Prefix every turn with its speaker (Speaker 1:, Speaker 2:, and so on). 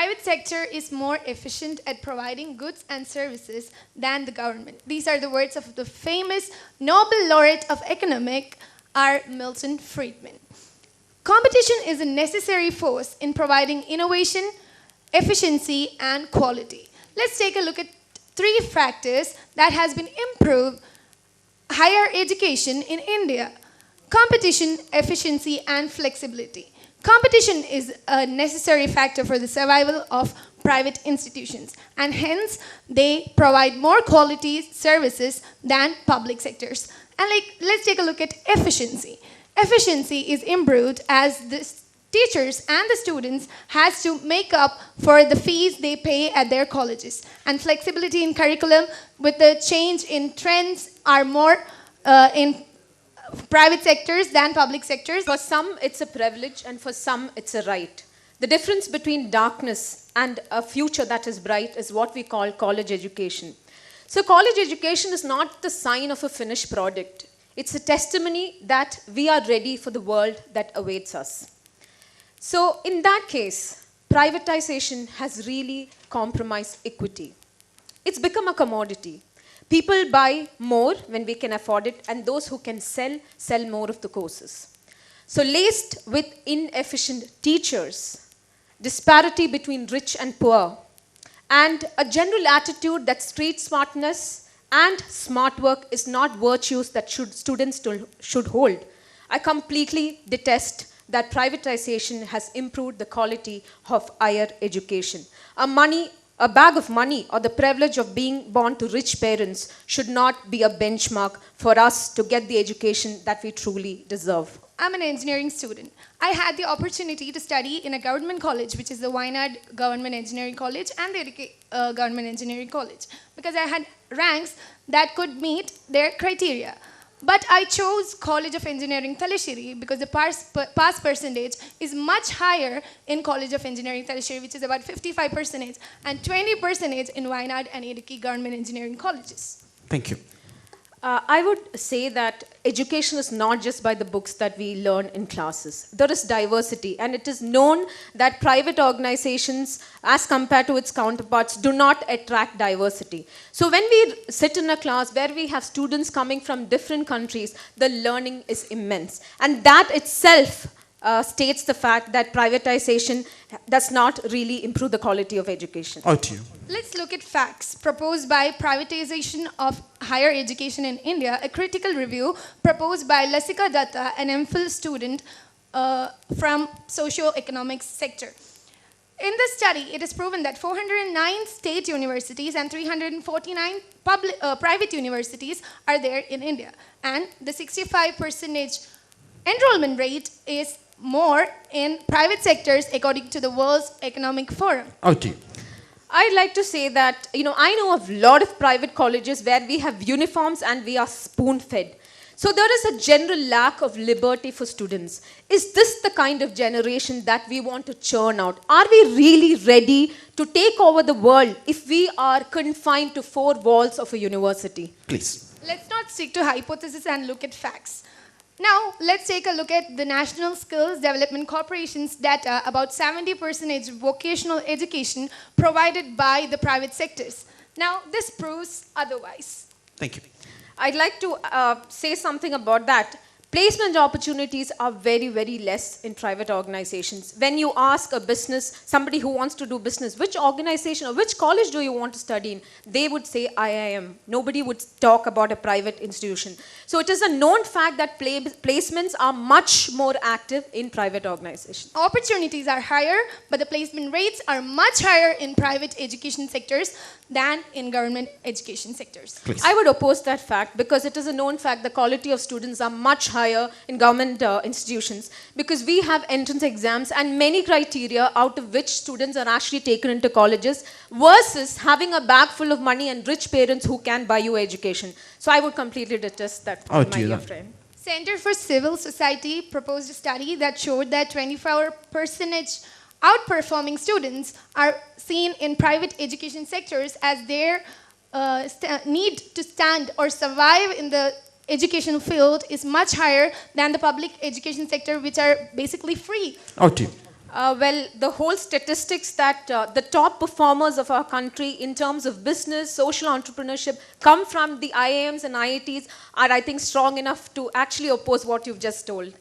Speaker 1: private sector is more efficient at providing goods and services than the government. These are the words of the famous Nobel laureate of economics, R. Milton Friedman. Competition is a necessary force in providing innovation, efficiency, and quality. Let's take a look at 3 factors that has been improved higher education in India. Competition, efficiency, and flexibility. Competition is a necessary factor for the survival of private institutions, and hence they provide more quality services than public sectors. And let's take a look at efficiency. Efficiency is improved as the teachers and the students has to make up for the fees they pay at their colleges. And flexibility in curriculum with the change in trends are more in private sectors than public sectors.
Speaker 2: For some, it's a privilege, and for some, it's a right. The difference between darkness and a future that is bright is what we call college education. So college education is not the sign of a finished product. It's a testimony that we are ready for the world that awaits us. So in that case, privatization has really compromised equity. It's become a commodity. People buy more when we can afford it, and those who can sell more of the courses. So laced with inefficient teachers, disparity between rich and poor, and a general attitude that street smartness and smart work is not virtues that students should hold, I completely detest that privatization has improved the quality of higher education. A bag of money or the privilege of being born to rich parents should not be a benchmark for us to get the education that we truly deserve.
Speaker 1: I'm an engineering student. I had the opportunity to study in a government college, which is the Wayanad Government Engineering College and the Government Engineering College, because I had ranks that could meet their criteria. But I chose College of Engineering Thalasheri because the pass percentage is much higher in College of Engineering Thalasheri, which is about 55%, and 20% in Wayanad and Idukki Government Engineering Colleges.
Speaker 3: Thank you.
Speaker 2: I would say that education is not just by the books that we learn in classes. There is diversity, and it is known that private organizations, as compared to its counterparts, do not attract diversity. So when we sit in a class where we have students coming from different countries, the learning is immense. And that itself states the fact that privatization does not really improve the quality of education.
Speaker 3: Out to you.
Speaker 1: Let's look at facts proposed by privatization of higher education in India, a critical review proposed by Lasika Datta, an MPhil student from socio-economics sector. In this study, it is proven that 409 state universities and 349 private universities are there in India. And the 65% enrollment rate is more in private sectors according to the World Economic Forum.
Speaker 3: Out to you.
Speaker 2: I'd like to say that, I know of a lot of private colleges where we have uniforms and we are spoon-fed. So there is a general lack of liberty for students. Is this the kind of generation that we want to churn out? Are we really ready to take over the world if we are confined to 4 walls of a university?
Speaker 3: Please.
Speaker 1: Let's not stick to hypothesis and look at facts. Now, let's take a look at the National Skills Development Corporation's data about 70% vocational education provided by the private sectors. Now, this proves otherwise.
Speaker 3: Thank you.
Speaker 2: I'd like to say something about that. Placement opportunities are very, very less in private organizations. When you ask a business, somebody who wants to do business, which organization or which college do you want to study in? They would say IIM. Nobody would talk about a private institution. So it is a known fact that placements are much more active in private organizations.
Speaker 1: Opportunities are higher, but the placement rates are much higher in private education sectors than in government education sectors.
Speaker 3: Please.
Speaker 2: I would oppose that fact because it is a known fact the quality of students are much higher in government institutions because we have entrance exams and many criteria out of which students are actually taken into colleges versus having a bag full of money and rich parents who can buy you education. So I would completely detest that, my dear friend.
Speaker 1: Center for Civil Society proposed a study that showed that 24% outperforming students are seen in private education sectors as their need to stand or survive in the education field is much higher than the public education sector, which are basically free.
Speaker 3: Out to you.
Speaker 2: Well, the whole statistics that the top performers of our country in terms of business, social entrepreneurship come from the IIMs and IITs are, I think, strong enough to actually oppose what you've just told.